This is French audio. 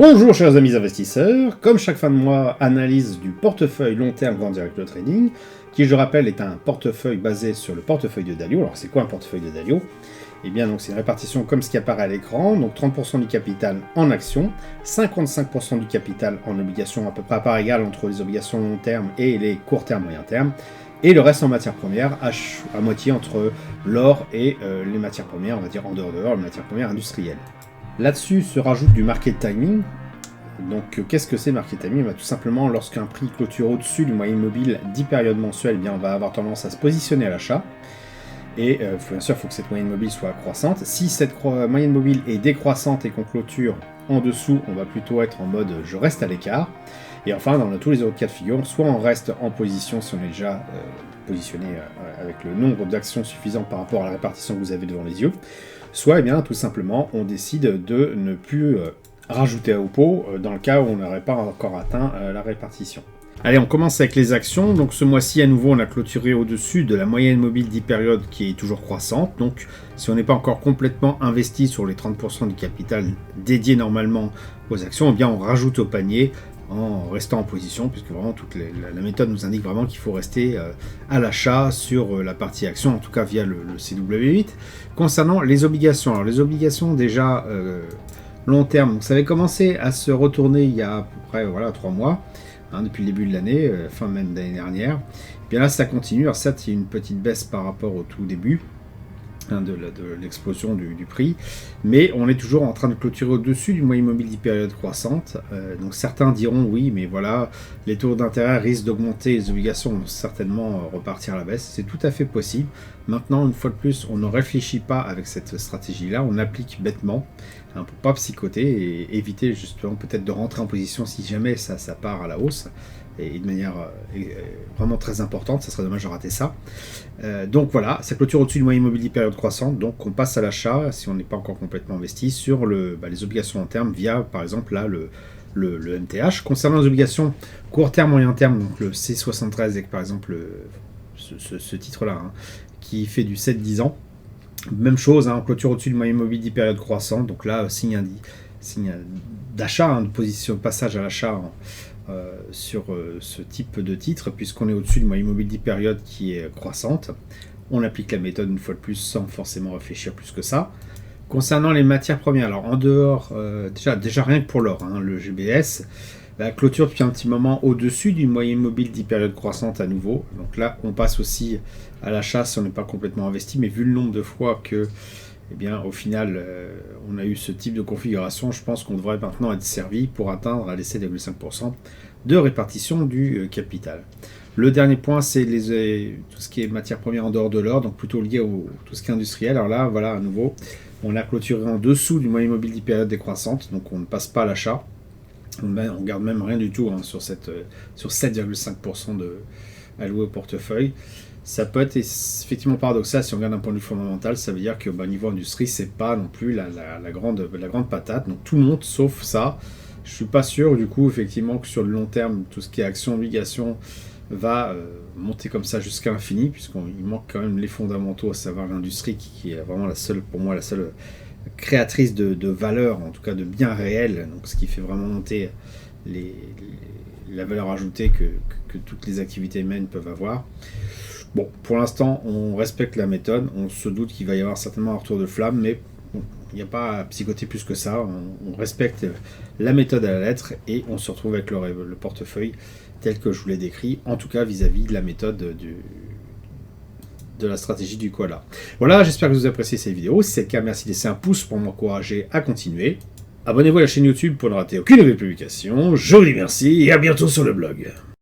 Bonjour chers amis investisseurs, comme chaque fin de mois, analyse du portefeuille long terme Grand Direct Trading, qui je rappelle est un portefeuille basé sur le portefeuille de Dalio. Alors c'est quoi un portefeuille de Dalio? Eh bien donc c'est une répartition comme ce qui apparaît à l'écran, donc 30% du capital en actions, 55% du capital en obligations à peu près à part égale entre les obligations long terme et les court terme moyen terme, et le reste en matières premières, à moitié entre l'or et les matières premières, on va dire en dehors de l'or, les matières premières industrielles. Là-dessus se rajoute du market timing. Donc qu'est-ce que c'est market timing? Tout simplement lorsqu'un prix clôture au-dessus du moyen mobile 10 périodes mensuelles, eh bien, on va avoir tendance à se positionner à l'achat. Et bien sûr, il faut que cette moyenne mobile soit croissante. Si cette moyenne mobile est décroissante et qu'on clôture en dessous, on va plutôt être en mode je reste à l'écart. Et enfin, dans tous les autres cas de figure, soit on reste en position si on est déjà positionné avec le nombre d'actions suffisant par rapport à la répartition que vous avez devant les yeux, soit eh bien, tout simplement on décide de ne plus rajouter au pot dans le cas où on n'aurait pas encore atteint la répartition. Allez, on commence avec les actions. Donc ce mois-ci, à nouveau, on a clôturé au-dessus de la moyenne mobile 10 périodes qui est toujours croissante. Donc si on n'est pas encore complètement investi sur les 30% du capital dédié normalement aux actions, eh bien on rajoute au panier en restant en position, puisque vraiment la méthode nous indique vraiment qu'il faut rester à l'achat sur la partie action, en tout cas via le CW8. Concernant les obligations, alors les obligations déjà long terme, donc ça avait commencé à se retourner il y a à peu près 3 mois, depuis le début de l'année, fin même d'année dernière. Et bien là ça continue, alors certes il y a une petite baisse par rapport au tout début, de l'explosion du prix, mais on est toujours en train de clôturer au-dessus du moyen mobile 10 périodes croissante. Donc certains diront oui, mais voilà, les taux d'intérêt risquent d'augmenter, les obligations vont certainement repartir à la baisse. C'est tout à fait possible. Maintenant, une fois de plus, on ne réfléchit pas avec cette stratégie-là, on applique bêtement, pour pas psychoter et éviter justement peut-être de rentrer en position si jamais ça part à la hausse. Et de manière vraiment très importante, ça serait dommage de rater ça. Donc voilà, ça clôture au-dessus du moyen immobilier période croissante, donc on passe à l'achat, si on n'est pas encore complètement investi, sur les obligations long terme via, par exemple, là, le MTH. Concernant les obligations court terme, moyen terme, donc le C73 avec par exemple ce titre-là, qui fait du 7-10 ans, même chose, on clôture au-dessus du moyen immobilier période croissante, donc là, signe d'achat, de position de passage à l'achat, sur ce type de titre, puisqu'on est au-dessus du moyen mobile 10 périodes qui est croissante. On applique la méthode une fois de plus sans forcément réfléchir plus que ça. Concernant les matières premières, alors en dehors, déjà rien que pour l'or, le GBS, la clôture depuis un petit moment au-dessus du moyen mobile 10 périodes croissante à nouveau. Donc là, on passe aussi à l'achat si on n'est pas complètement investi, mais vu le nombre de fois que eh bien, au final, on a eu ce type de configuration, je pense qu'on devrait maintenant être servi pour atteindre les 7,5% de répartition du capital. Le dernier point, c'est tout ce qui est matière première en dehors de l'or, donc plutôt lié tout ce qui est industriel. Alors là, voilà, à nouveau, on a clôturé en dessous du moyen mobile 10 périodes décroissante, donc on ne passe pas à l'achat. On garde même rien du tout sur 7,5% alloué au portefeuille. Ça peut être effectivement paradoxal si on regarde d'un point de vue fondamental, ça veut dire que niveau industrie, c'est pas non plus la grande patate, donc tout monte sauf ça. Je suis pas sûr du coup effectivement que sur le long terme, tout ce qui est action, obligation va monter comme ça jusqu'à l'infini, puisqu'il manque quand même les fondamentaux, à savoir l'industrie qui est vraiment pour moi la seule créatrice de valeur, en tout cas de biens réels, donc ce qui fait vraiment monter la valeur ajoutée que toutes les activités humaines peuvent avoir. Bon, pour l'instant, on respecte la méthode, on se doute qu'il va y avoir certainement un retour de flamme, mais bon, il n'y a pas à psychoter plus que ça, on respecte la méthode à la lettre et on se retrouve avec le portefeuille tel que je vous l'ai décrit, en tout cas vis-à-vis de la méthode de la stratégie du koala. Voilà, j'espère que vous appréciez cette vidéo, si c'est le cas, merci de laisser un pouce pour m'encourager à continuer. Abonnez-vous à la chaîne YouTube pour ne rater aucune nouvelle publication, je vous dis merci et à bientôt sur le blog.